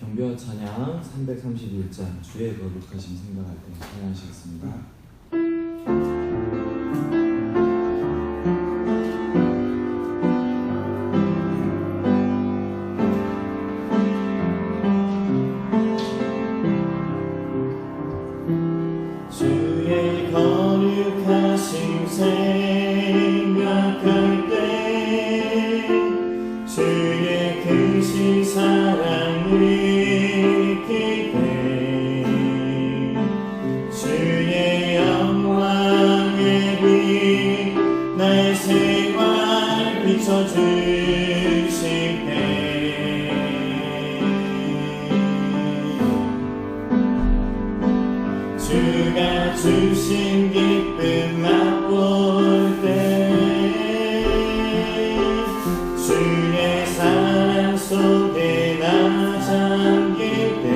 경배와 찬양 331장 주의 거룩하심 생각할 때 찬양하시겠습니다. 주의 거룩하심 생각할 때 주의 크신 사랑 느끼게 주의 영광의 빛 나의 생활 비춰주실 때 주가 주신 기쁨 맛볼 때 주의 사랑 속에 나 잠길 때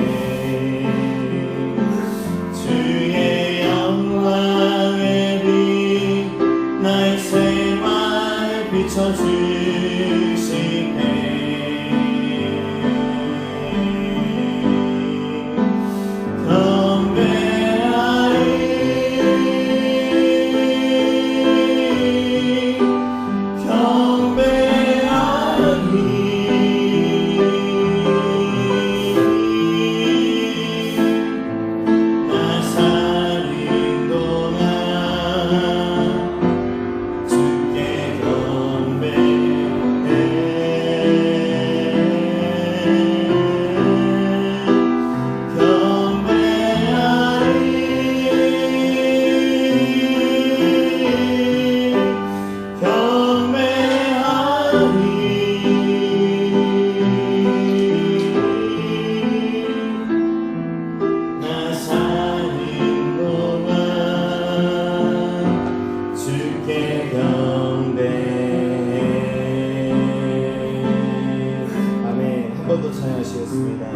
주의 영광의 빛 나의 생활 비춰주실 때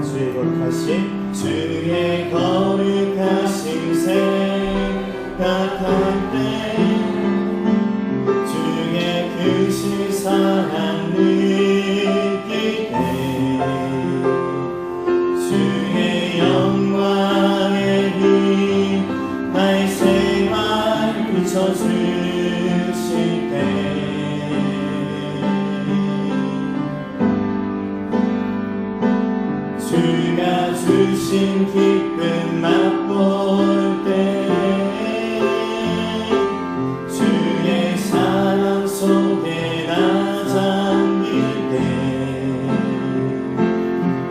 주의 거룩하심 주의 거룩하심 생각할 때 주의 크신 사랑 느끼게 주의 영광의 빛 나의 생활 비춰주실 때 주가 주신 기쁨 맛볼 때 주의 사랑 속에 나 잠길 때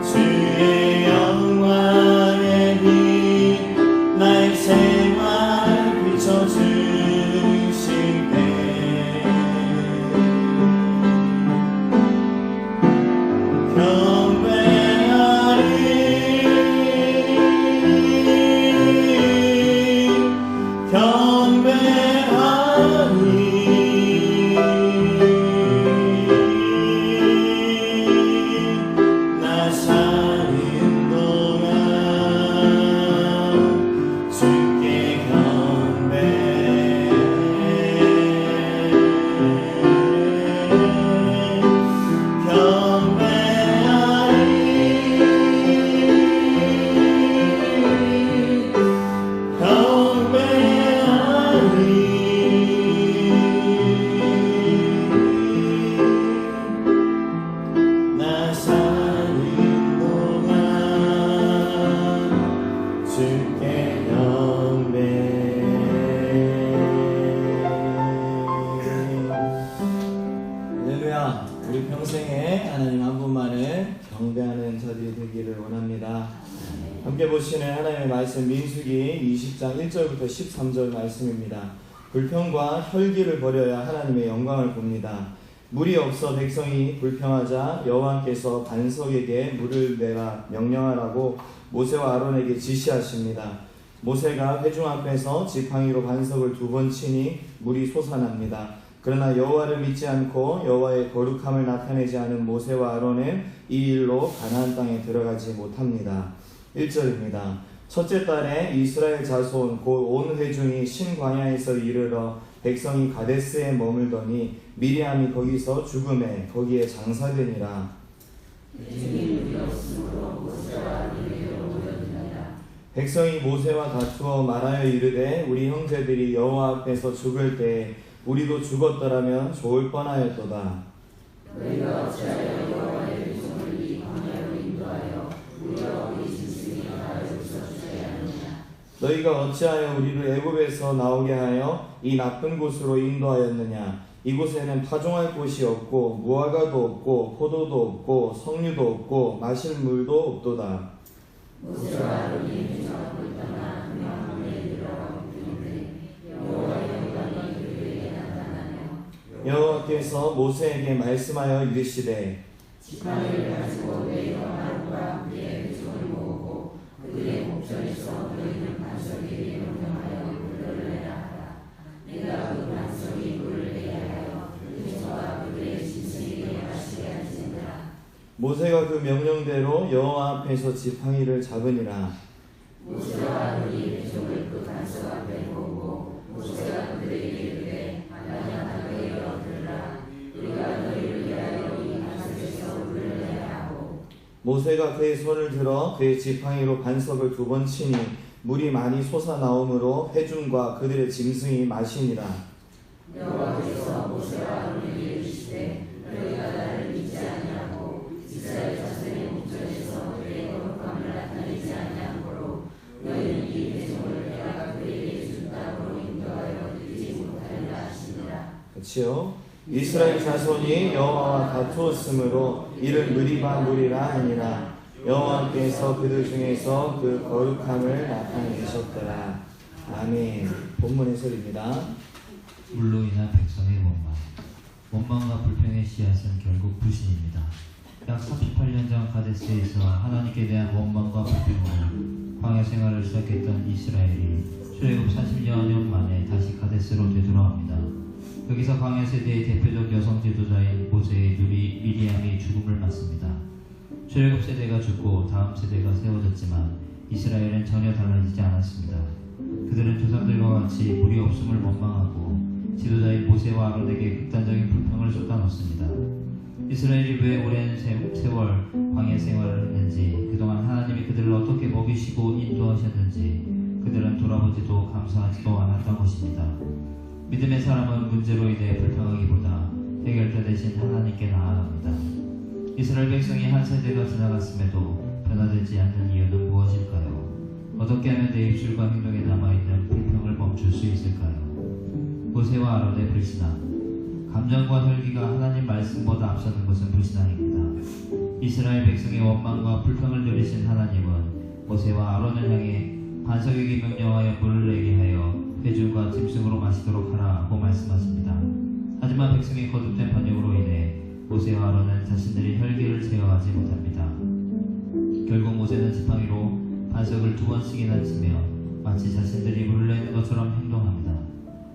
주의 영광의 빛 나의 생활 비춰주실 때 우리 평생에 하나님 한 분만을 경배하는 저들이 되기를 원합니다. 함께 보시는 하나님의 말씀 민수기 20장 1절부터 13절 말씀입니다. 불평과 혈기를 버려야 하나님의 영광을 봅니다. 물이 없어 백성이 불평하자 여호와께서 반석에게 물을 내라 명령하라고 모세와 아론에게 지시하십니다. 모세가 회중 앞에서 지팡이로 반석을 2번 치니 물이 솟아납니다. 그러나 여호와를 믿지 않고 여호와의 거룩함을 나타내지 않은 모세와 아론은 이 일로 가나안 땅에 들어가지 못합니다. 1절입니다. 첫째 달에 이스라엘 자손 곧 온 회중이 신광야에서 이르러 백성이 가데스에 머물더니 미리암이 거기서 죽음에 거기에 장사되니라. 회중이 무리 없으므로 모세와 백성이 모세와 다투어 말하여 이르되 우리 형제들이 여호와 앞에서 죽을 때 우리도 죽었더라면 좋을 뻔하였도다. 너희가 어찌하여 여호와의 백성을 이 광야로 인도하여 우리와 우리 짐승이 가여서 주게 하느냐. 너희가 어찌하여 우리를 애굽에서 나오게 하여 이 나쁜 곳으로 인도하였느냐. 이곳에는 파종할 곳이 없고 무화과도 없고 포도도 없고 석류도 없고 마실 물도 없도다. 모세와 아론이 행정하고 있다가 흠명함에 이르러가고 있는데 여호와의 영광이 그들에게 나타나며 여호와께서 모세에게 말씀하여 이르시되 지팡이를 가지고 너희가 아론과 함께 백성을 모으고 그들의 목전에서 너희는 반석에게 명령하여 물을 내라 하라. 내가 그 반석이 물을 내게 하여 백성과 그들의 짐승에게 마시게 할지니라. 모세가 그 명령대로 여호와 앞에서 지팡이를 잡으니라. 모세와 아론이 백성을 그 반석 앞에 모으고 모세가 그들에게 이르되 만약 너희가 들으라 우리가 너희를 위하여 이 반석에서 물을 내라 하고 모세가 그의 손을 들어 그의 지팡이로 반석을 2번 치니 물이 많이 솟아나오므로 회중과 그들의 짐승이 마시니라. 여호와께서 모세와 아론에게 이르시되 너희가 나를 믿지 아니하고 이스라엘 자손의 목전에서 내 거룩함을 나타내지 아니하므로 너희는 이 백성을 내가 그에게 준 땅으로 인도하여 이르지 못하리라 하시니라. 그렇지요? 이스라엘 자손이 여호와와 다투었으므로 이를 느리바 무리라 하니라. 여호와께서 그들 중에서 그 거룩함을 나타내셨더라. 아멘. 본문 해설입니다. 물로 인한 백성의 원망과 불평의 씨앗은 결국 불신입니다. 약 38년 전 가데스에서 하나님께 대한 원망과 불평으로 광야 생활을 시작했던 이스라엘이 출애굽 40여 년 만에 다시 가데스로 되돌아옵니다. 여기서 광야 세대의 대표적 여성 지도자인 모세의 누리 미리암이 죽음을 맞습니다. 출애굽 세대가 죽고 다음 세대가 세워졌지만 이스라엘은 전혀 달라지지 않았습니다. 그들은 조상들과 같이 물이 없음을 원망하고 지도자인 모세와 아론에게 극단적인 불평을 쏟아놓습니다. 이스라엘이 왜 오랜 세월 광야 생활을 했는지, 그동안 하나님이 그들을 어떻게 먹이시고 인도하셨는지 그들은 돌아보지도 감사하지도 않았던 것입니다. 믿음의 사람은 문제로 인해 불평하기보다 해결자 대신 하나님께 나아갑니다. 이스라엘 백성이 한 세대가 지나갔음에도 변화되지 않는 이유는 무엇일까요? 어떻게 하면 내 입술과 행동에 남아있는 불평을 멈출 수 있을까요? 모세와 아론의 불신앙. 감정과 혈기가 하나님 말씀보다 앞서는 것은 불신앙입니다. 이스라엘 백성의 원망과 불평을 들으신 하나님은 모세와 아론을 향해 반석에게 명령하여 물을 내게 하여 회중과 짐승으로 마시도록 하라고 말씀하십니다. 하지만 백성의 거듭된 반역으로 인해 모세와 아론은 자신들이 혈기를 제어하지 못합니다. 결국 모세는 지팡이로 반석을 2번씩이나 치며 마치 자신들이 물을 내는 것처럼 행동합니다.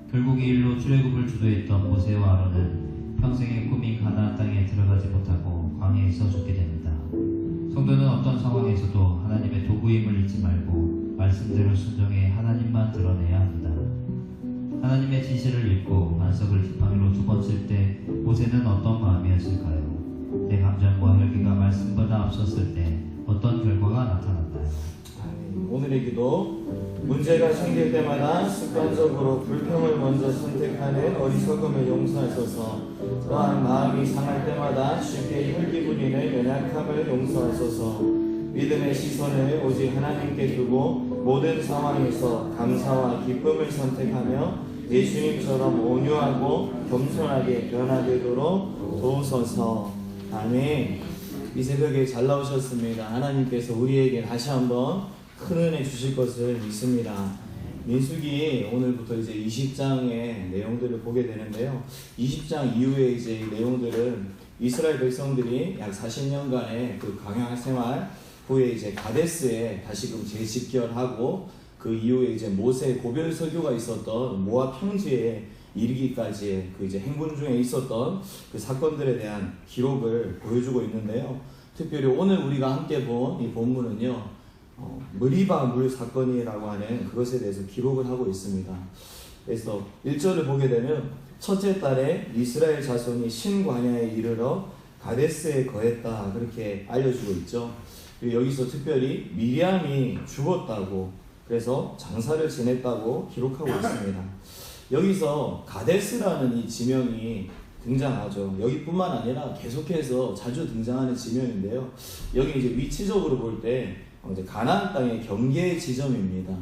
결국 이 일로 출애굽을 주도했던 모세와 아론은 평생의 꿈인 가나안 땅에 들어가지 못하고 광야에서 죽게 됩니다. 성도는 어떤 상황에서도 하나님의 도구임을 잊지 말고 말씀대로 순종해 하나님만 드러내야 합니다. 하나님의 지시를 읽고 반석을 지팡이로 2번 칠 때 모세는 어떤 마음이었을까요? 내 감정과 혈기가 말씀보다 앞섰을 때 어떤 결과가 나타났나요? 아멘. 오늘의 기도. 문제가 생길 때마다 습관적으로 불평을 먼저 선택하는 어리석음을 용서하소서. 또한 마음이 상할 때마다 쉽게 혈기 부리는 연약함을 용서하소서. 믿음의 시선을 오직 하나님께 두고 모든 상황에서 감사와 기쁨을 선택하며 예수님처럼 온유하고 겸손하게 변화되도록 도우소서. 아멘. 이 새벽에 잘 나오셨습니다. 하나님께서 우리에게 다시 한번 큰 은혜 주실 것을 믿습니다. 민수기 오늘부터 이제 20장의 내용들을 보게 되는데요. 20장 이후에 이제 이 내용들은 이스라엘 백성들이 약 40년간의 그 광야 생활 후에 이제 가데스에 다시금 재집결하고 그 이후에 이제 모세 고별 설교가 있었던 모압 평지에 이르기까지의 그 이제 행군 중에 있었던 그 사건들에 대한 기록을 보여주고 있는데요. 특별히 오늘 우리가 함께 본 이 본문은요, 머리바 물 사건이라고 하는 그것에 대해서 기록을 하고 있습니다. 그래서 1절을 보게 되면 첫째 달에 이스라엘 자손이 신광야에 이르러 가데스에 거했다, 그렇게 알려주고 있죠. 그리고 여기서 특별히 미리암이 죽었다고, 그래서 장사를 지냈다고 기록하고 있습니다. 여기서 가데스라는 이 지명이 등장하죠. 여기뿐만 아니라 계속해서 자주 등장하는 지명인데요. 여기 이제 위치적으로 볼 때 이제 가나안 땅의 경계 지점입니다.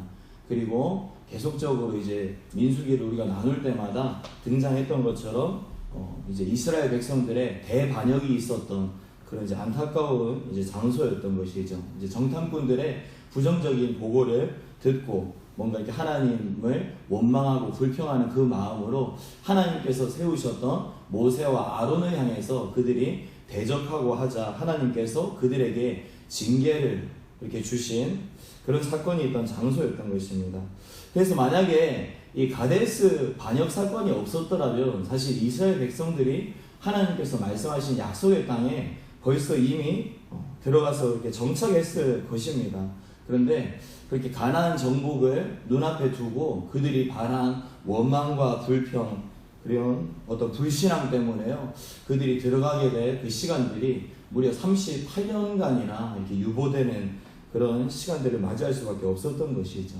그리고 계속적으로 이제 민수기를 우리가 나눌 때마다 등장했던 것처럼 이제 이스라엘 백성들의 대반역이 있었던 그런 이제 안타까운 이제 장소였던 것이죠. 이제 정탐꾼들의 부정적인 보고를 듣고 뭔가 이렇게 하나님을 원망하고 불평하는 그 마음으로 하나님께서 세우셨던 모세와 아론을 향해서 그들이 대적하고 하자 하나님께서 그들에게 징계를 이렇게 주신 그런 사건이 있던 장소였던 것입니다. 그래서 만약에 이 가데스 반역 사건이 없었더라면 사실 이스라엘 백성들이 하나님께서 말씀하신 약속의 땅에 벌써 이미 들어가서 이렇게 정착했을 것입니다. 그런데 그렇게 가나안 정복을 눈앞에 두고 그들이 바란 원망과 불평, 그런 어떤 불신앙 때문에요, 그들이 들어가게 될 그 시간들이 무려 38년간이나 이렇게 유보되는 그런 시간들을 맞이할 수밖에 없었던 것이죠.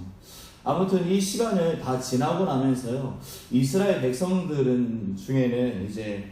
아무튼 이 시간을 다 지나고 나면서요, 이스라엘 백성들은 중에는 이제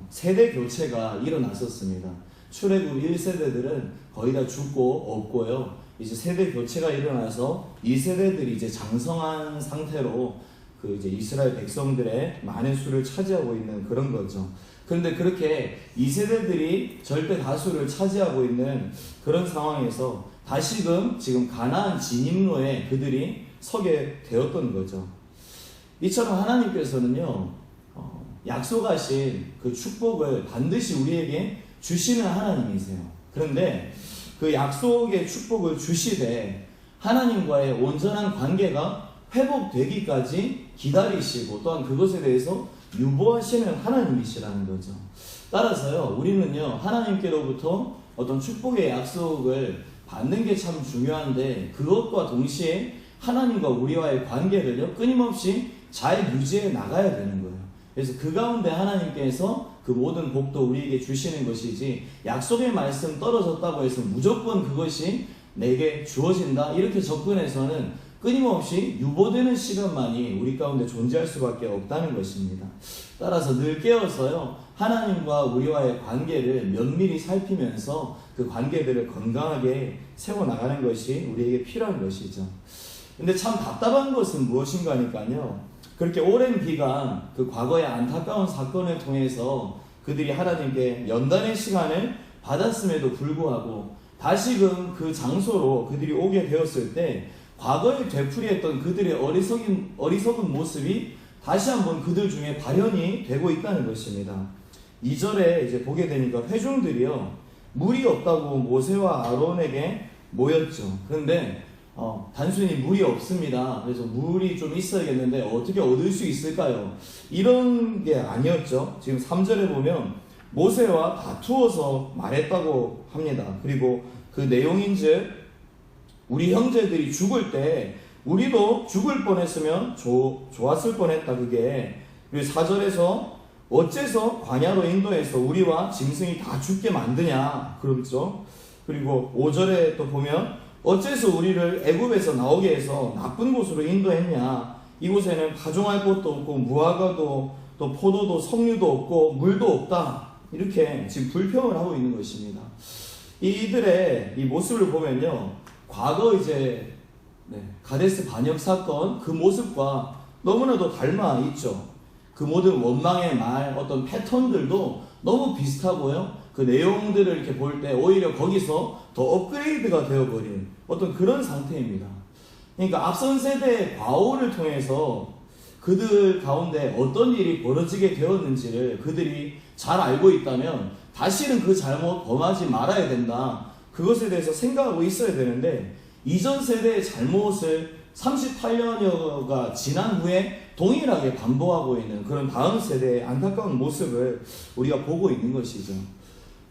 세대 교체가 일어났었습니다. 출애굽 1세대들은 거의 다 죽고 없고요, 이제 세대 교체가 일어나서 이 세대들이 이제 장성한 상태로 그 이제 이스라엘 백성들의 많은 수를 차지하고 있는 그런 거죠. 그런데 그렇게 이 세대들이 절대 다수를 차지하고 있는 그런 상황에서 다시금 지금 가나안 진입로에 그들이 서게 되었던 거죠. 이처럼 하나님께서는요, 약속하신 그 축복을 반드시 우리에게 주시는 하나님이세요. 그런데 그 약속의 축복을 주시되 하나님과의 온전한 관계가 회복되기까지 기다리시고 또한 그것에 대해서 유보하시는 하나님이시라는 거죠. 따라서요, 우리는요, 하나님께로부터 어떤 축복의 약속을 받는 게 참 중요한데 그것과 동시에 하나님과 우리와의 관계를요, 끊임없이 잘 유지해 나가야 되는 거예요. 그래서 그 가운데 하나님께서 그 모든 복도 우리에게 주시는 것이지, 약속의 말씀 떨어졌다고 해서 무조건 그것이 내게 주어진다 이렇게 접근해서는 끊임없이 유보되는 시간만이 우리 가운데 존재할 수밖에 없다는 것입니다. 따라서 늘 깨어서요, 하나님과 우리와의 관계를 면밀히 살피면서 그 관계들을 건강하게 세워나가는 것이 우리에게 필요한 것이죠. 근데 참 답답한 것은 무엇인가 하니까요, 그렇게 오랜 기간 그 과거의 안타까운 사건을 통해서 그들이 하나님께 연단의 시간을 받았음에도 불구하고 다시금 그 장소로 그들이 오게 되었을 때 과거에 되풀이했던 그들의 어리석은 모습이 다시 한번 그들 중에 발현이 되고 있다는 것입니다. 2절에 이제 보게 되니까 회중들이요, 물이 없다고 모세와 아론에게 모였죠. 그런데 단순히 물이 없습니다, 그래서 물이 좀 있어야겠는데 어떻게 얻을 수 있을까요? 이런 게 아니었죠. 지금 3절에 보면 모세와 다투어서 말했다고 합니다. 그리고 그 내용인즉 우리 형제들이 죽을 때 우리도 죽을 뻔했으면 좋았을 뻔했다 그게. 그리고 4절에서 어째서 광야로 인도해서 우리와 짐승이 다 죽게 만드냐 그렇죠. 그리고 5절에 또 보면 어째서 우리를 애굽에서 나오게 해서 나쁜 곳으로 인도했냐, 이곳에는 파종할 곳도 없고 무화과도 또 포도도 석류도 없고 물도 없다, 이렇게 지금 불평을 하고 있는 것입니다. 이들의 이 모습을 보면요, 과거 이제 가데스 반역 사건 그 모습과 너무나도 닮아 있죠. 그 모든 원망의 말, 어떤 패턴들도 너무 비슷하고요, 그 내용들을 이렇게 볼 때 오히려 거기서 더 업그레이드가 되어버린 어떤 그런 상태입니다. 그러니까 앞선 세대의 과오를 통해서 그들 가운데 어떤 일이 벌어지게 되었는지를 그들이 잘 알고 있다면 다시는 그 잘못 범하지 말아야 된다, 그것에 대해서 생각하고 있어야 되는데, 이전 세대의 잘못을 38년여가 지난 후에 동일하게 반복하고 있는 그런 다음 세대의 안타까운 모습을 우리가 보고 있는 것이죠.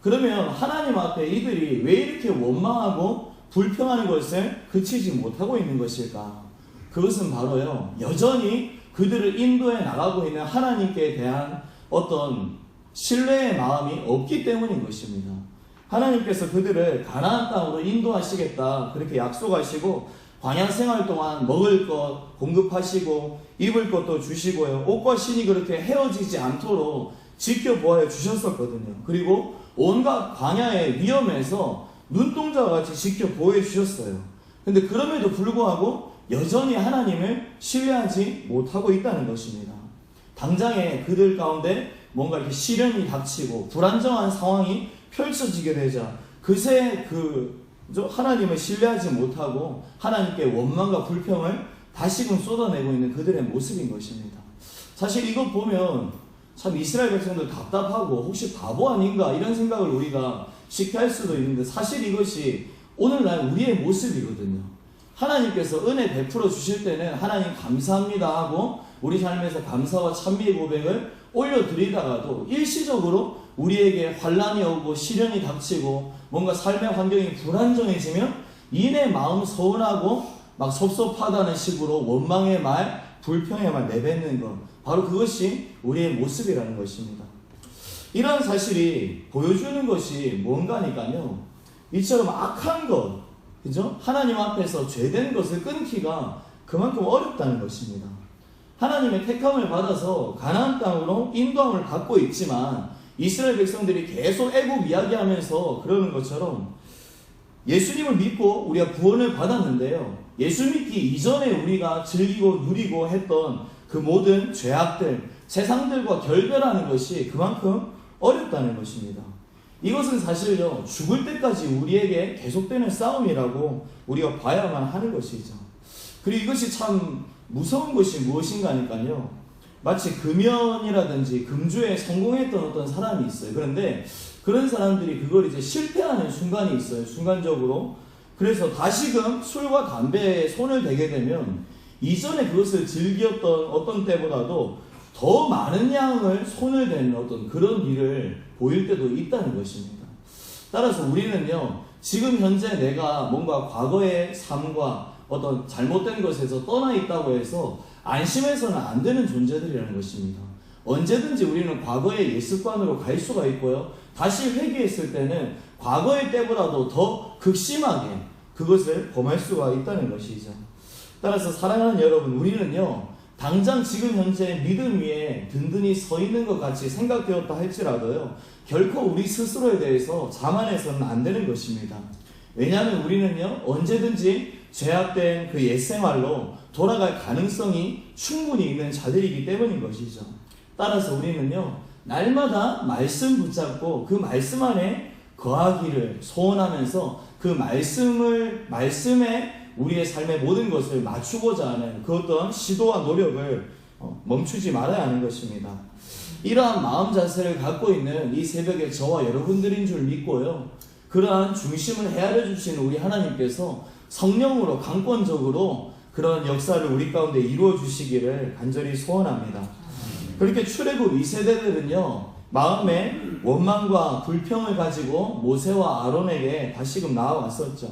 그러면 하나님 앞에 이들이 왜 이렇게 원망하고 불평하는 것을 그치지 못하고 있는 것일까? 그것은 바로요, 여전히 그들을 인도해 나가고 있는 하나님께 대한 어떤 신뢰의 마음이 없기 때문인 것입니다. 하나님께서 그들을 가나안 땅으로 인도하시겠다 그렇게 약속하시고 광야 생활 동안 먹을 것 공급하시고 입을 것도 주시고요. 옷과 신이 그렇게 헤어지지 않도록 지켜보아 주셨었거든요. 그리고 온갖 광야의 위험에서 눈동자와 같이 지켜보아 주셨어요. 근데 그럼에도 불구하고 여전히 하나님을 신뢰하지 못하고 있다는 것입니다. 당장에 그들 가운데 뭔가 이렇게 시련이 닥치고 불안정한 상황이 펼쳐지게 되자 그새 하나님을 신뢰하지 못하고 하나님께 원망과 불평을 다시금 쏟아내고 있는 그들의 모습인 것입니다. 사실 이거 보면 참 이스라엘 백성들 답답하고 혹시 바보 아닌가 이런 생각을 우리가 쉽게 할 수도 있는데 사실 이것이 오늘날 우리의 모습이거든요. 하나님께서 은혜 베풀어 주실 때는 하나님 감사합니다 하고 우리 삶에서 감사와 찬미의 고백을 올려드리다가도 일시적으로 우리에게 환난이 오고 시련이 닥치고 뭔가 삶의 환경이 불안정해지면 이내 마음 서운하고 막 섭섭하다는 식으로 원망의 말, 불평의 말 내뱉는 것, 바로 그것이 우리의 모습이라는 것입니다. 이러한 사실이 보여주는 것이 뭔가니까요, 이처럼 악한 것, 그죠? 하나님 앞에서 죄된 것을 끊기가 그만큼 어렵다는 것입니다. 하나님의 택함을 받아서 가나안 땅으로 인도함을 받고 있지만 이스라엘 백성들이 계속 애굽 이야기하면서 그러는 것처럼 예수님을 믿고 우리가 구원을 받았는데요, 예수 믿기 이전에 우리가 즐기고 누리고 했던 그 모든 죄악들, 세상들과 결별하는 것이 그만큼 어렵다는 것입니다. 이것은 사실요, 죽을 때까지 우리에게 계속되는 싸움이라고 우리가 봐야만 하는 것이죠. 그리고 이것이 참 무서운 것이 무엇인가 하니까요, 마치 금연이라든지 금주에 성공했던 어떤 사람이 있어요. 그런데 그런 사람들이 그걸 이제 실패하는 순간이 있어요. 순간적으로. 그래서 다시금 술과 담배에 손을 대게 되면 이전에 그것을 즐겼던 어떤 때보다도 더 많은 양을 손을 대는 어떤 그런 일을 보일 때도 있다는 것입니다. 따라서 우리는요, 지금 현재 내가 뭔가 과거의 삶과 어떤 잘못된 것에서 떠나 있다고 해서 안심해서는 안 되는 존재들이라는 것입니다. 언제든지 우리는 과거의 옛습관으로 갈 수가 있고요, 다시 회개했을 때는 과거의 때보다도 더 극심하게 그것을 범할 수가 있다는 것이죠. 따라서 사랑하는 여러분, 우리는요, 당장 지금 현재 믿음 위에 든든히 서 있는 것 같이 생각되었다 할지라도요, 결코 우리 스스로에 대해서 자만해서는 안 되는 것입니다. 왜냐하면 우리는요, 언제든지 죄악된 그 옛생활로 돌아갈 가능성이 충분히 있는 자들이기 때문인 것이죠. 따라서 우리는요, 날마다 말씀 붙잡고 그 말씀 안에 거하기를 소원하면서 그 말씀에 우리의 삶의 모든 것을 맞추고자 하는 그 어떤 시도와 노력을 멈추지 말아야 하는 것입니다. 이러한 마음 자세를 갖고 있는 이 새벽에 저와 여러분들인 줄 믿고요, 그러한 중심을 헤아려 주시는 우리 하나님께서 성령으로 강권적으로 그런 역사를 우리 가운데 이루어 주시기를 간절히 소원합니다. 그렇게 출애굽 2세대들은요, 마음에 원망과 불평을 가지고 모세와 아론에게 다시금 나아왔었죠.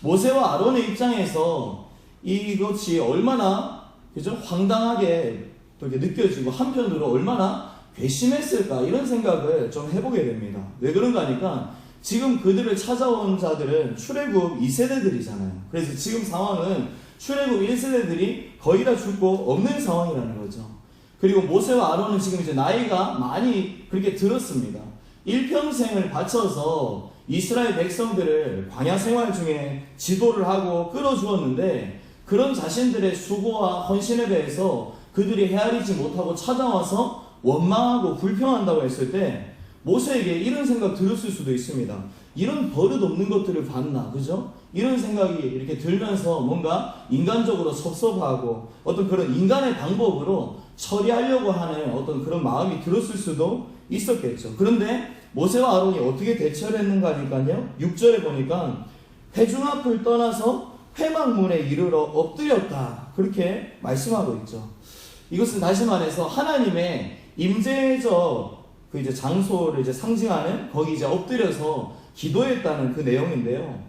모세와 아론의 입장에서 이것이 얼마나, 그죠? 황당하게 이렇게 느껴지고 한편으로 얼마나 괘씸했을까, 이런 생각을 좀 해보게 됩니다. 왜 그런가 하니까 지금 그들을 찾아온 자들은 출애굽 2세대들이잖아요. 그래서 지금 상황은 출애굽 1세대들이 거의 다 죽고 없는 상황이라는 거죠. 그리고 모세와 아론은 지금 이제 나이가 많이 그렇게 들었습니다. 일평생을 바쳐서 이스라엘 백성들을 광야 생활 중에 지도를 하고 끌어주었는데, 그런 자신들의 수고와 헌신에 대해서 그들이 헤아리지 못하고 찾아와서 원망하고 불평한다고 했을 때 모세에게 이런 생각 들었을 수도 있습니다. 이런 버릇 없는 것들을 봤나, 그죠? 이런 생각이 이렇게 들면서 뭔가 인간적으로 섭섭하고 어떤 그런 인간의 방법으로 처리하려고 하는 어떤 그런 마음이 들었을 수도 있었겠죠. 그런데 모세와 아론이 어떻게 대처를 했는가 하니까요, 6절에 보니까 회중 앞을 떠나서 회막문에 이르러 엎드렸다, 그렇게 말씀하고 있죠. 이것은 다시 말해서 하나님의 임재적 그 이제 장소를 이제 상징하는, 거기 이제 엎드려서 기도했다는 그 내용인데요.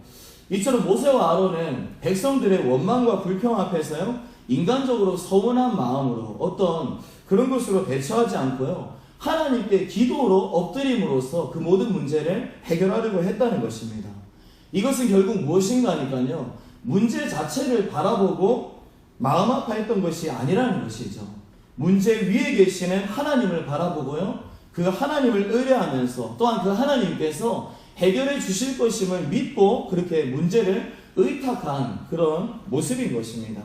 이처럼 모세와 아론은 백성들의 원망과 불평 앞에서요, 인간적으로 서운한 마음으로 어떤 그런 것으로 대처하지 않고요, 하나님께 기도로 엎드림으로써 그 모든 문제를 해결하려고 했다는 것입니다. 이것은 결국 무엇인가 하니까요, 문제 자체를 바라보고 마음 아파했던 것이 아니라는 것이죠. 문제 위에 계시는 하나님을 바라보고요, 그 하나님을 의뢰하면서 또한 그 하나님께서 해결해 주실 것임을 믿고 그렇게 문제를 의탁한 그런 모습인 것입니다.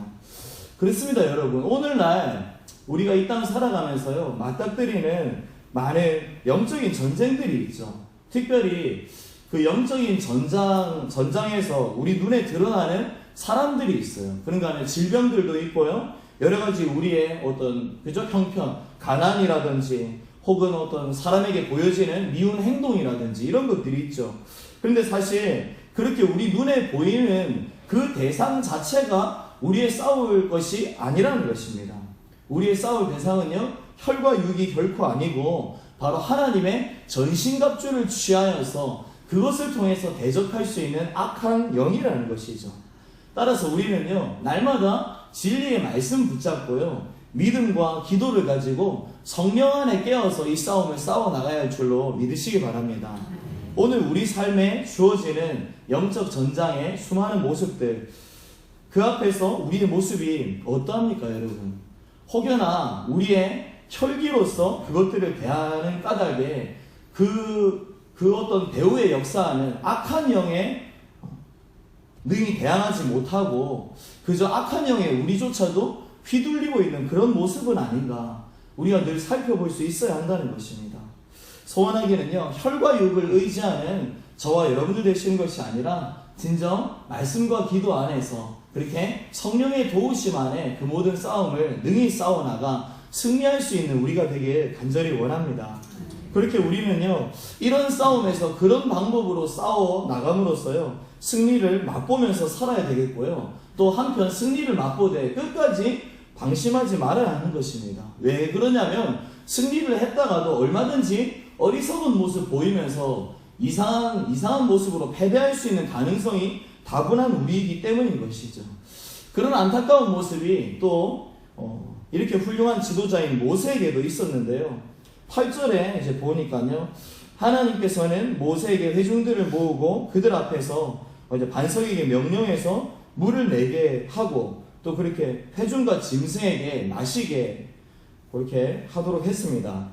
그렇습니다, 여러분. 오늘날 우리가 이 땅 살아가면서요, 맞닥뜨리는 많은 영적인 전쟁들이 있죠. 특별히 그 영적인 전장에서 우리 눈에 드러나는 사람들이 있어요. 그런가 하면 질병들도 있고요, 여러 가지 우리의 어떤 형편, 가난이라든지 혹은 어떤 사람에게 보여지는 미운 행동이라든지 이런 것들이 있죠. 그런데 사실 그렇게 우리 눈에 보이는 그 대상 자체가 우리의 싸울 것이 아니라는 것입니다. 우리의 싸울 대상은요, 혈과 육이 결코 아니고 바로 하나님의 전신갑주를 취하여서 그것을 통해서 대적할 수 있는 악한 영이라는 것이죠. 따라서 우리는요, 날마다 진리의 말씀 붙잡고요, 믿음과 기도를 가지고 성령 안에 깨어서 이 싸움을 싸워나가야 할 줄로 믿으시기 바랍니다. 오늘 우리 삶에 주어지는 영적 전장의 수많은 모습들, 그 앞에서 우리의 모습이 어떠합니까, 여러분? 혹여나 우리의 혈기로서 그것들을 대하는 까닭에 그 어떤 배후에 역사하는 악한 영에 능히 대항하지 못하고 그저 악한 영에 우리조차도 휘둘리고 있는 그런 모습은 아닌가, 우리가 늘 살펴볼 수 있어야 한다는 것입니다. 소원하기는요, 혈과 육을 의지하는 저와 여러분들 되시는 것이 아니라 진정 말씀과 기도 안에서 그렇게 성령의 도우심 안에 그 모든 싸움을 능히 싸워나가 승리할 수 있는 우리가 되길 간절히 원합니다. 그렇게 우리는요, 이런 싸움에서 그런 방법으로 싸워 나감으로써요, 승리를 맛보면서 살아야 되겠고요, 또 한편 승리를 맛보되 끝까지 방심하지 말아야 하는 것입니다. 왜 그러냐면 승리를 했다가도 얼마든지 어리석은 모습 보이면서 이상한 모습으로 패배할 수 있는 가능성이 다분한 우리이기 때문인 것이죠. 그런 안타까운 모습이 또 이렇게 훌륭한 지도자인 모세에게도 있었는데요. 8절에 이제 보니까요, 하나님께서는 모세에게 회중들을 모으고 그들 앞에서 이제 반석에게 명령해서 물을 내게 하고 또 그렇게 회중과 짐승에게 마시게 그렇게 하도록 했습니다.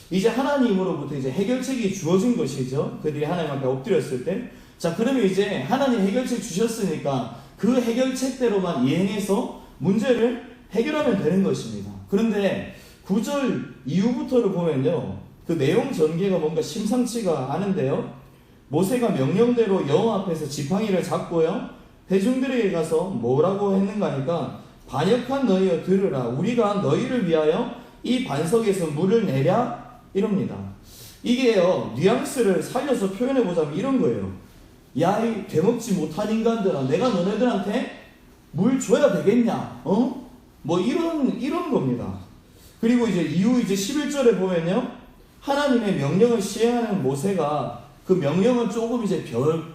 이제 하나님으로부터 이제 해결책이 주어진 것이죠. 그들이 하나님 앞에 엎드렸을 때. 자, 그러면 이제 하나님 해결책 주셨으니까 그 해결책대로만 이행해서 문제를 해결하면 되는 것입니다. 그런데 9절 이후부터를 보면요, 그 내용 전개가 뭔가 심상치가 않은데요. 모세가 명령대로 여호와 앞에서 지팡이를 잡고요, 회중들에게 가서 뭐라고 했는가 하니까, 반역한 너희여 들으라, 우리가 너희를 위하여 이 반석에서 물을 내랴, 이럽니다. 이게요, 뉘앙스를 살려서 표현해보자면 이런 거예요. 야, 이 되먹지 못한 인간들아, 내가 너네들한테 물 줘야 되겠냐? 뭐 이런 겁니다. 그리고 이제 이후 이제 11절에 보면요, 하나님의 명령을 시행하는 모세가 그 명령을 조금 이제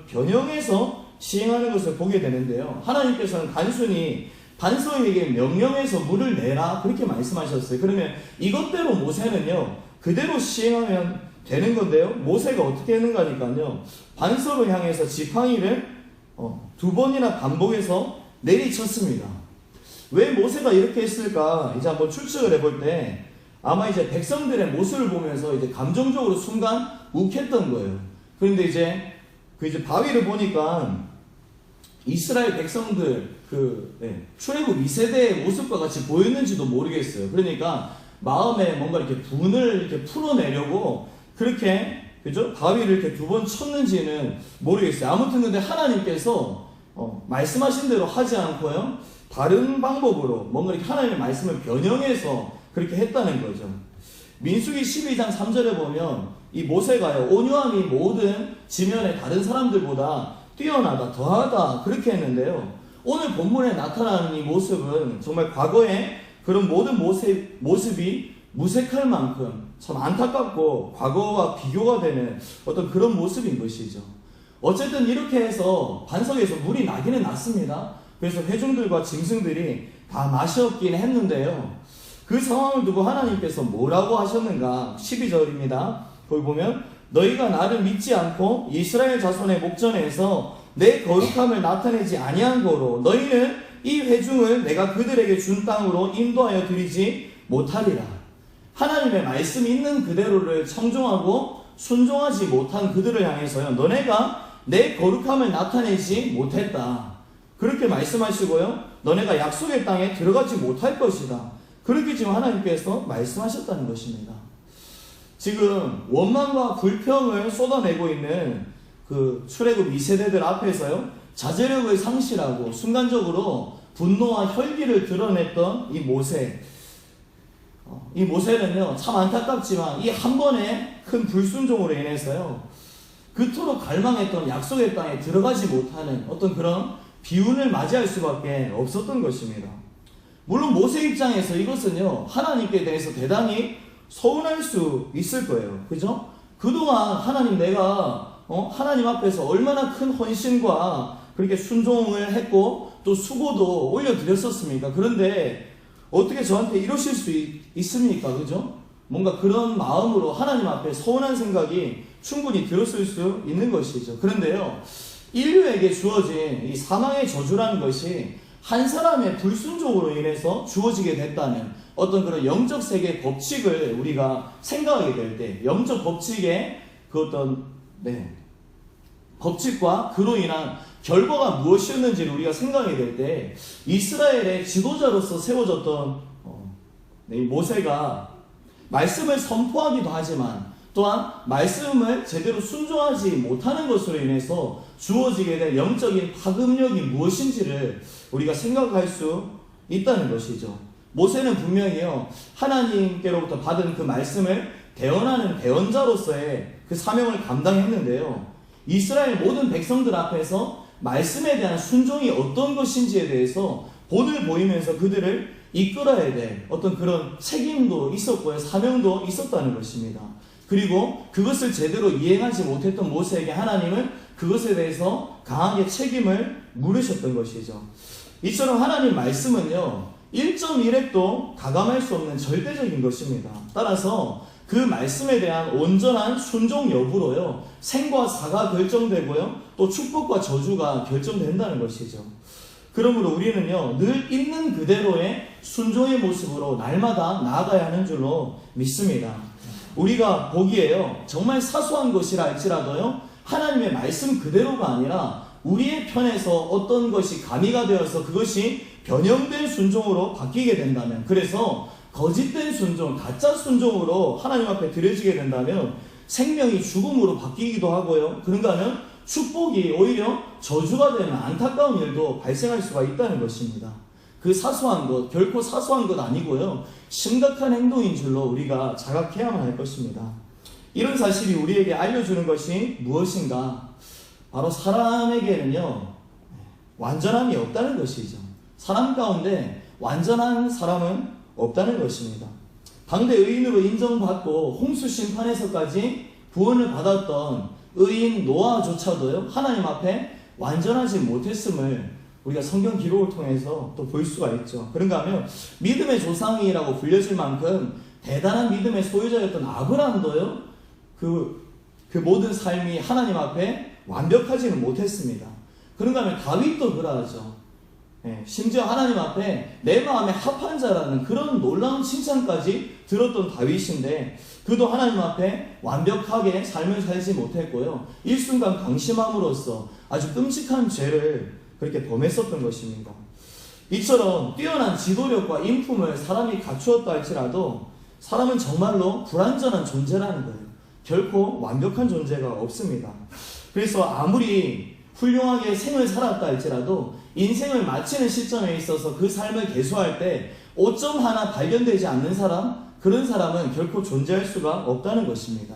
변형해서 시행하는 것을 보게 되는데요. 하나님께서는 단순히 반석에게 명령해서 물을 내라 그렇게 말씀하셨어요. 그러면 이것대로 모세는요, 그대로 시행하면 되는 건데요. 모세가 어떻게 했는가 하니까요, 반석을 향해서 지팡이를 2번이나 반복해서 내리쳤습니다. 왜 모세가 이렇게 했을까? 이제 한번 추측을 해볼 때 아마 이제 백성들의 모습을 보면서 이제 감정적으로 순간 욱했던 거예요. 그런데 이제 바위를 보니까 이스라엘 백성들 출애굽 2세대의 모습과 같이 보였는지도 모르겠어요. 그러니까 마음에 뭔가 이렇게 분을 이렇게 풀어내려고 그렇게 바위를 이렇게 2번 쳤는지는 모르겠어요. 아무튼 근데 하나님께서 말씀하신 대로 하지 않고요, 다른 방법으로 뭔가 이렇게 하나님의 말씀을 변형해서 그렇게 했다는 거죠. 민수기 12장 3절에 보면 이 모세가요, 온유함이 모든 지면의 다른 사람들보다 뛰어나다, 더하다 그렇게 했는데요. 오늘 본문에 나타나는 이 모습은 정말 과거의 그런 모든 모습이 무색할 만큼 참 안타깝고 과거와 비교가 되는 어떤 그런 모습인 것이죠. 어쨌든 이렇게 해서 반석에서 물이 나기는 났습니다. 그래서 회중들과 짐승들이 다 마셨긴 했는데요. 그 상황을 두고 하나님께서 뭐라고 하셨는가? 12절입니다. 거기 보면 너희가 나를 믿지 않고 이스라엘 자손의 목전에서 내 거룩함을 나타내지 아니한 거로 너희는 이 회중을 내가 그들에게 준 땅으로 인도하여 드리지 못하리라. 하나님의 말씀 있는 그대로를 청종하고 순종하지 못한 그들을 향해서요, 너네가 내 거룩함을 나타내지 못했다. 그렇게 말씀하시고요, 너네가 약속의 땅에 들어가지 못할 것이다. 그렇게 지금 하나님께서 말씀하셨다는 것입니다. 지금 원망과 불평을 쏟아내고 있는 그 출애굽 2세대들 앞에서요, 자제력을 상실하고 순간적으로 분노와 혈기를 드러냈던 이 모세. 이 모세는요, 참 안타깝지만 이 한 번의 큰 불순종으로 인해서요, 그토록 갈망했던 약속의 땅에 들어가지 못하는 어떤 그런 비운을 맞이할 수밖에 없었던 것입니다. 물론 모세 입장에서 이것은요, 하나님께 대해서 대단히 서운할 수 있을 거예요. 그죠? 그동안 하나님, 내가 하나님 앞에서 얼마나 큰 헌신과 그렇게 순종을 했고 또 수고도 올려드렸었습니까? 그런데 어떻게 저한테 이러실 수 있습니까? 그죠? 뭔가 그런 마음으로 하나님 앞에 서운한 생각이 충분히 들었을 수 있는 것이죠. 그런데요, 인류에게 주어진 이 사망의 저주라는 것이 한 사람의 불순종으로 인해서 주어지게 됐다는 어떤 그런 영적 세계의 법칙을 우리가 생각하게 될 때, 영적 법칙의 그 어떤 법칙과 그로 인한 결과가 무엇이었는지를 우리가 생각하게 될 때, 이스라엘의 지도자로서 세워졌던 이 모세가 말씀을 선포하기도 하지만 또한 말씀을 제대로 순종하지 못하는 것으로 인해서 주어지게 될 영적인 파급력이 무엇인지를 우리가 생각할 수 있다는 것이죠. 모세는 분명히요, 하나님께로부터 받은 그 말씀을 대언하는 대언자로서의 그 사명을 감당했는데요, 이스라엘 모든 백성들 앞에서 말씀에 대한 순종이 어떤 것인지에 대해서 본을 보이면서 그들을 이끌어야 될 어떤 그런 책임도 있었고요, 사명도 있었다는 것입니다. 그리고 그것을 제대로 이행하지 못했던 모세에게 하나님은 그것에 대해서 강하게 책임을 물으셨던 것이죠. 이처럼 하나님 말씀은요, 1.1획도 가감할 수 없는 절대적인 것입니다. 따라서 그 말씀에 대한 온전한 순종 여부로요, 생과 사가 결정되고요, 또 축복과 저주가 결정된다는 것이죠. 그러므로 우리는요, 늘 있는 그대로의 순종의 모습으로 날마다 나아가야 하는 줄로 믿습니다. 우리가 보기에요, 정말 사소한 것이라 할지라도요, 하나님의 말씀 그대로가 아니라 우리의 편에서 어떤 것이 가미가 되어서 그것이 변형된 순종으로 바뀌게 된다면, 그래서 거짓된 순종, 가짜 순종으로 하나님 앞에 드려지게 된다면 생명이 죽음으로 바뀌기도 하고요, 그런가 하면 축복이 오히려 저주가 되는 안타까운 일도 발생할 수가 있다는 것입니다. 그 사소한 것, 결코 사소한 것 아니고요, 심각한 행동인 줄로 우리가 자각해야만 할 것입니다. 이런 사실이 우리에게 알려주는 것이 무엇인가? 바로 사람에게는요, 완전함이 없다는 것이죠. 사람 가운데 완전한 사람은 없다는 것입니다. 당대 의인으로 인정받고 홍수 심판에서까지 구원을 받았던 의인 노아조차도요, 하나님 앞에 완전하지 못했음을 우리가 성경 기록을 통해서 또 볼 수가 있죠. 그런가 하면 믿음의 조상이라고 불려질 만큼 대단한 믿음의 소유자였던 아브라함도요, 그 모든 삶이 하나님 앞에 완벽하지는 못했습니다. 그런가 하면 다윗도 그러하죠. 심지어 하나님 앞에 내 마음에 합한 자라는 그런 놀라운 칭찬까지 들었던 다윗인데, 그도 하나님 앞에 완벽하게 삶을 살지 못했고요, 일순간 강심함으로써 아주 끔찍한 죄를 그렇게 범했었던 것입니다. 이처럼 뛰어난 지도력과 인품을 사람이 갖추었다 할지라도 사람은 정말로 불완전한 존재라는 거예요. 결코 완벽한 존재가 없습니다. 그래서 아무리 훌륭하게 생을 살았다 할지라도 인생을 마치는 시점에 있어서 그 삶을 개수할 때 오점 하나 발견되지 않는 사람, 그런 사람은 결코 존재할 수가 없다는 것입니다.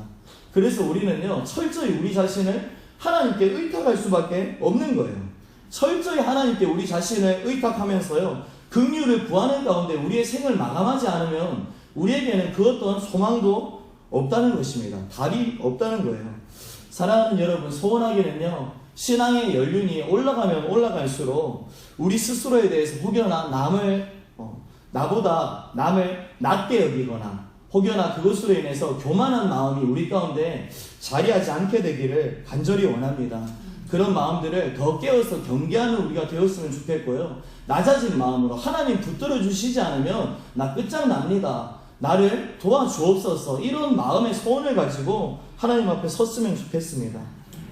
그래서 우리는요, 철저히 우리 자신을 하나님께 의탁할 수밖에 없는 거예요. 철저히 하나님께 우리 자신을 의탁하면서요, 긍휼을 구하는 가운데 우리의 생을 마감하지 않으면 우리에게는 그 어떤 소망도 없다는 것입니다. 답이 없다는 거예요. 사랑하는 여러분, 소원하기는요, 신앙의 연륜이 올라가면 올라갈수록 우리 스스로에 대해서 혹여나 남을 나보다 남을 낮게 여기거나 혹여나 그것으로 인해서 교만한 마음이 우리 가운데 자리하지 않게 되기를 간절히 원합니다. 그런 마음들을 더 깨워서 경계하는 우리가 되었으면 좋겠고요. 낮아진 마음으로 하나님 붙들어 주시지 않으면 나 끝장납니다. 나를 도와주옵소서. 이런 마음의 소원을 가지고 하나님 앞에 섰으면 좋겠습니다.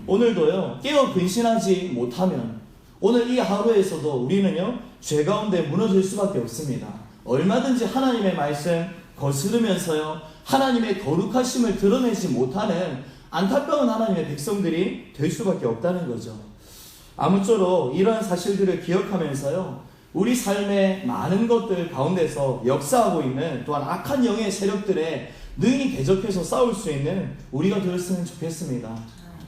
오늘도요, 깨어 근신하지 못하면 오늘 이 하루에서도 우리는요, 죄 가운데 무너질 수밖에 없습니다. 얼마든지 하나님의 말씀 거스르면서요, 하나님의 거룩하심을 드러내지 못하는 안타까운 하나님의 백성들이 될 수밖에 없다는 거죠. 아무쪼록 이러한 사실들을 기억하면서요, 우리 삶의 많은 것들 가운데서 역사하고 있는 또한 악한 영의 세력들에 능히 대적해서 싸울 수 있는 우리가 되었으면 좋겠습니다.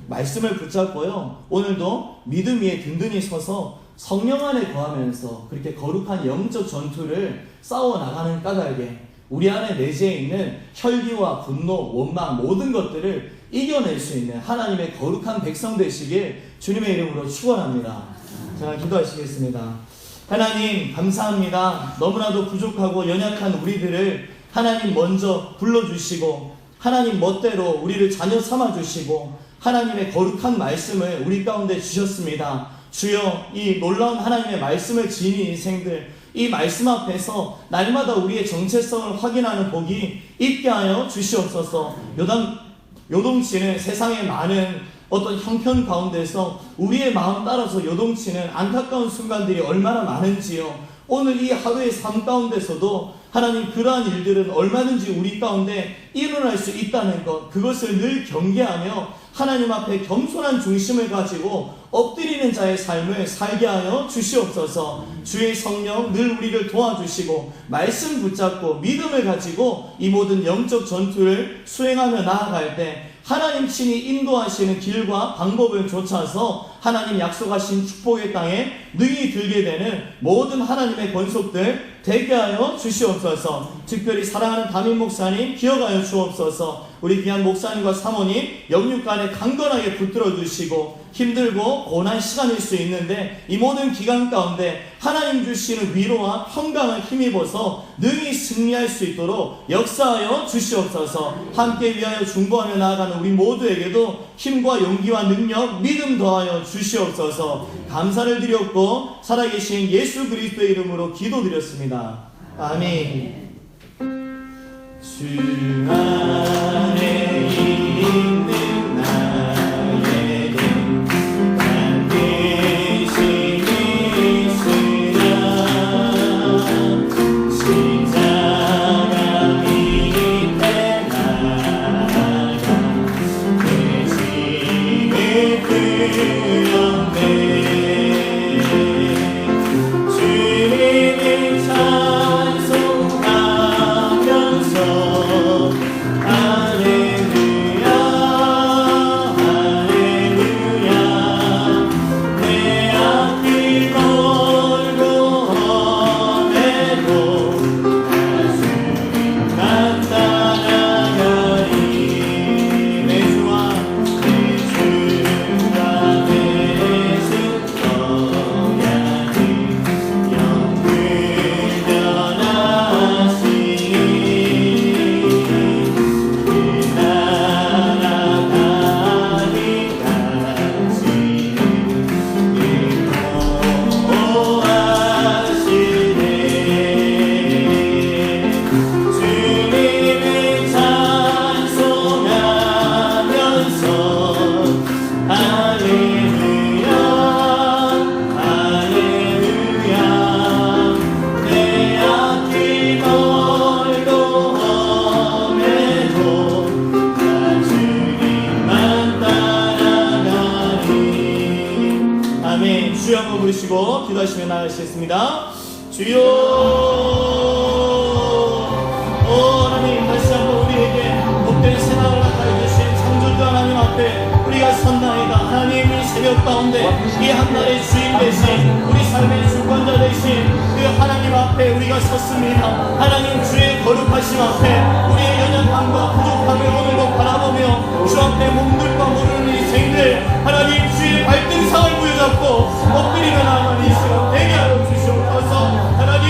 말씀을 붙잡고요, 오늘도 믿음 위에 든든히 서서 성령 안에 거하면서 그렇게 거룩한 영적 전투를 싸워나가는 까닭에 우리 안에 내재해 있는 혈기와 분노, 원망 모든 것들을 이겨낼 수 있는 하나님의 거룩한 백성 되시길 주님의 이름으로 축원합니다. 자, 기도하시겠습니다. 하나님 감사합니다. 너무나도 부족하고 연약한 우리들을 하나님 먼저 불러주시고 하나님 멋대로 우리를 자녀 삼아주시고 하나님의 거룩한 말씀을 우리 가운데 주셨습니다. 주여, 이 놀라운 하나님의 말씀을 지닌 인생들, 이 말씀 앞에서 날마다 우리의 정체성을 확인하는 복이 있게 하여 주시옵소서. 요동치는 세상의 많은 어떤 형편 가운데서 우리의 마음 따라서 요동치는 안타까운 순간들이 얼마나 많은지요. 오늘 이 하루의 삶 가운데서도 하나님 그러한 일들은 얼마든지 우리 가운데 일어날 수 있다는 것, 그것을 늘 경계하며 하나님 앞에 겸손한 중심을 가지고 엎드리는 자의 삶을 살게 하여 주시옵소서. 주의 성령 늘 우리를 도와주시고 말씀 붙잡고 믿음을 가지고 이 모든 영적 전투를 수행하며 나아갈 때 하나님 친히 인도하시는 길과 방법을 좇아서 하나님 약속하신 축복의 땅에 능히 들게 되는 모든 하나님의 권속들 되게 하여 주시옵소서. 특별히 사랑하는 담임 목사님 기억하여 주옵소서. 우리 귀한 목사님과 사모님 영육간에 강건하게 붙들어 주시고 힘들고 고난 시간일 수 있는데 이 모든 기간 가운데 하나님 주시는 위로와 평강을 힘입어서 능히 승리할 수 있도록 역사하여 주시옵소서. 함께 위하여 중보하며 나아가는 우리 모두에게도 힘과 용기와 능력, 믿음 더하여 주시옵소서. 감사를 드렸고 살아계신 예수 그리스도의 이름으로 기도드렸습니다. 아멘. 주 안에 있는 나에게 반드시 있으라. 십자가 밑에 나가 내 짐을 끌었네. 주님을 주여 한번 부르시고 기도하시며 나가시겠습니다. 주여, 하나님 다시 한번 우리에게 복된 생활을 하여 주신 창조주 하나님 앞에 우리가 선나이다. 하나님 이 새벽 가운데 이 한날의 주인 되신 우리 삶의 주권자 되신 그 하나님 앞에 우리가 섰습니다. 하나님 주의 거룩하심 앞에 우리의 연약함과 부족함을 오늘도 바라보며 주 앞에 몸둘 바 모르는 인생들 하나님 주의 발등상을 부여잡고 엎드리며 나아가는 이 시간 되게 하여 주시옵소서. 하나님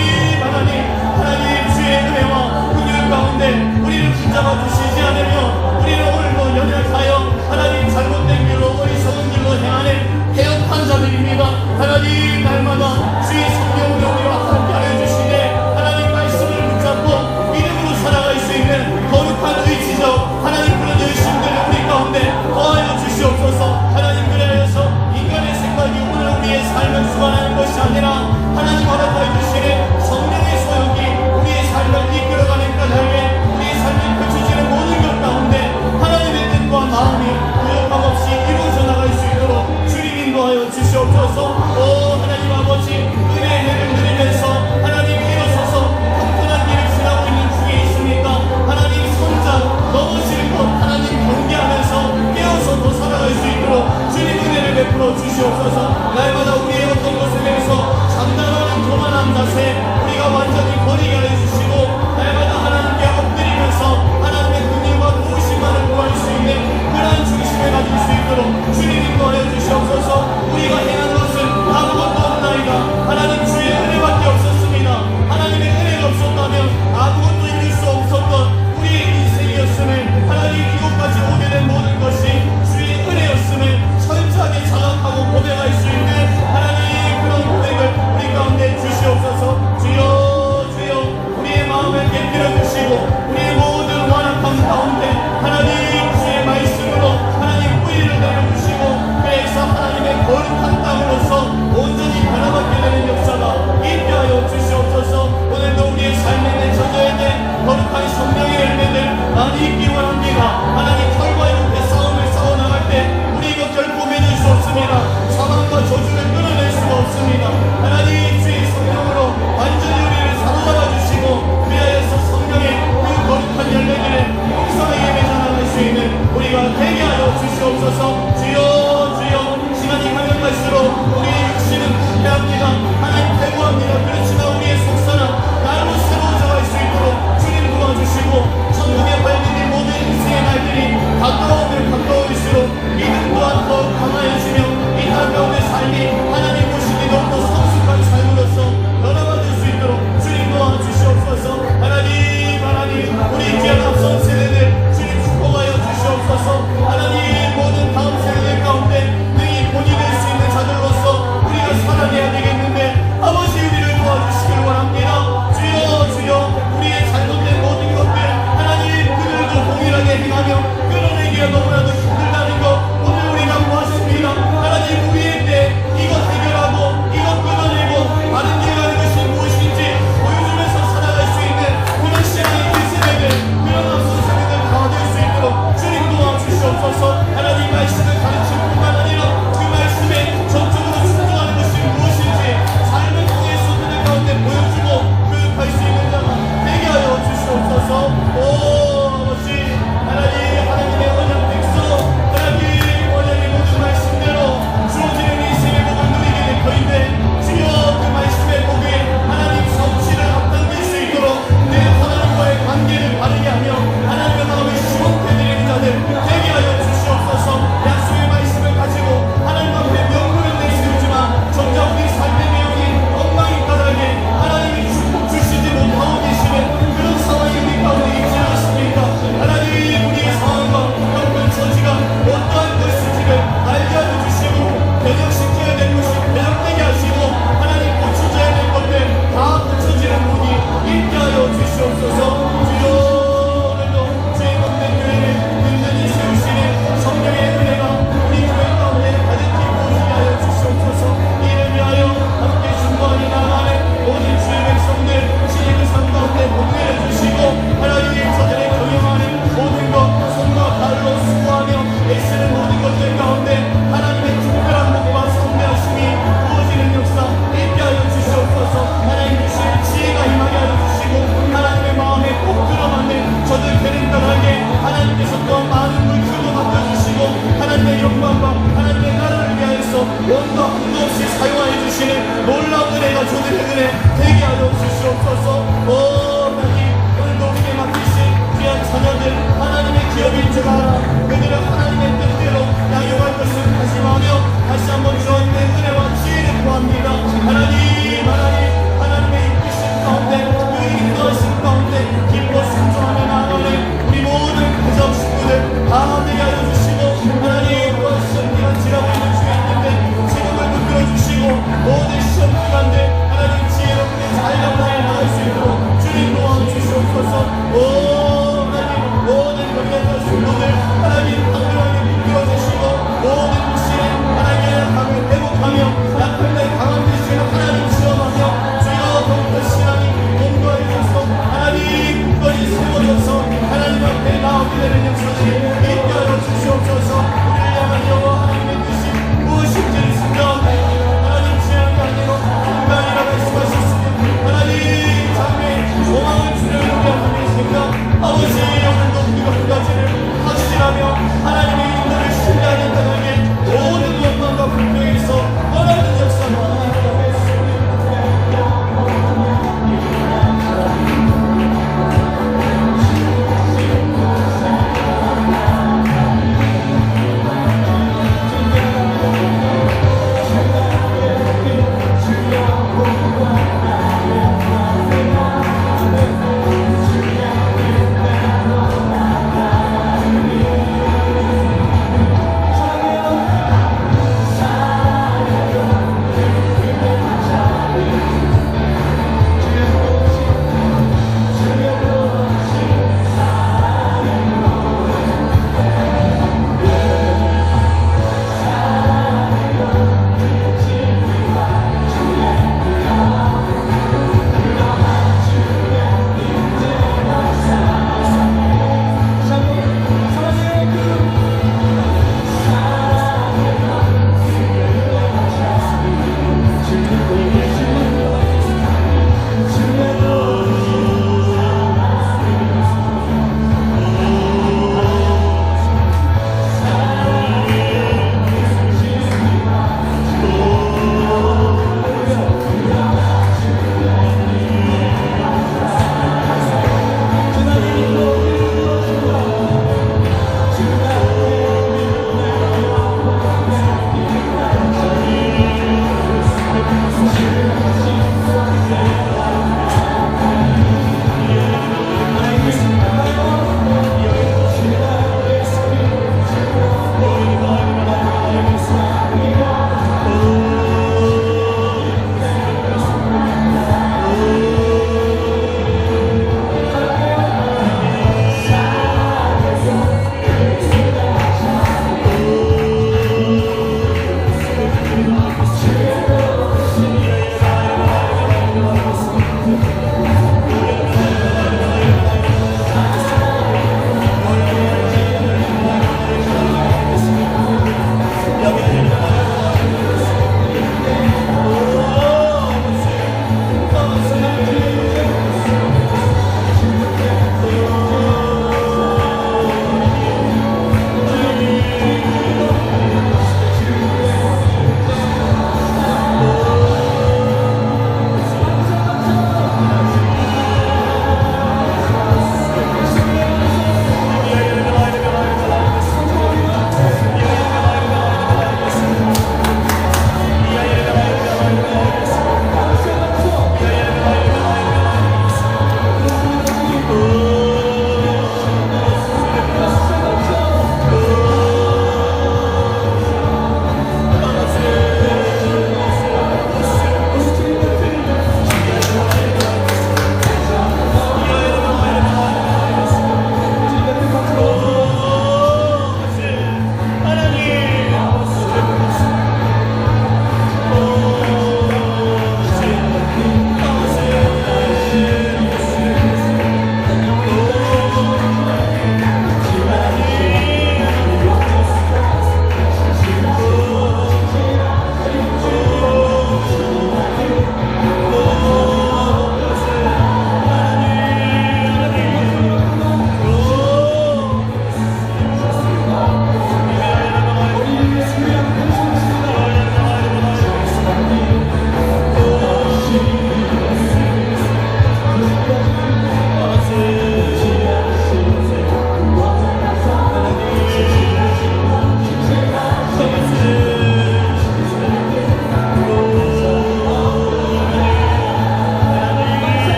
은혜 되게 하여 주시옵소서. 하나님 오늘도 우리에게 맡기신 귀한 자녀들 하나님의 기업인 줄 알아 그들을 하나님의 뜻대로 양육할 것을 다짐하며 다시 한번 주님의 은혜와 지혜를 구합니다. 하나님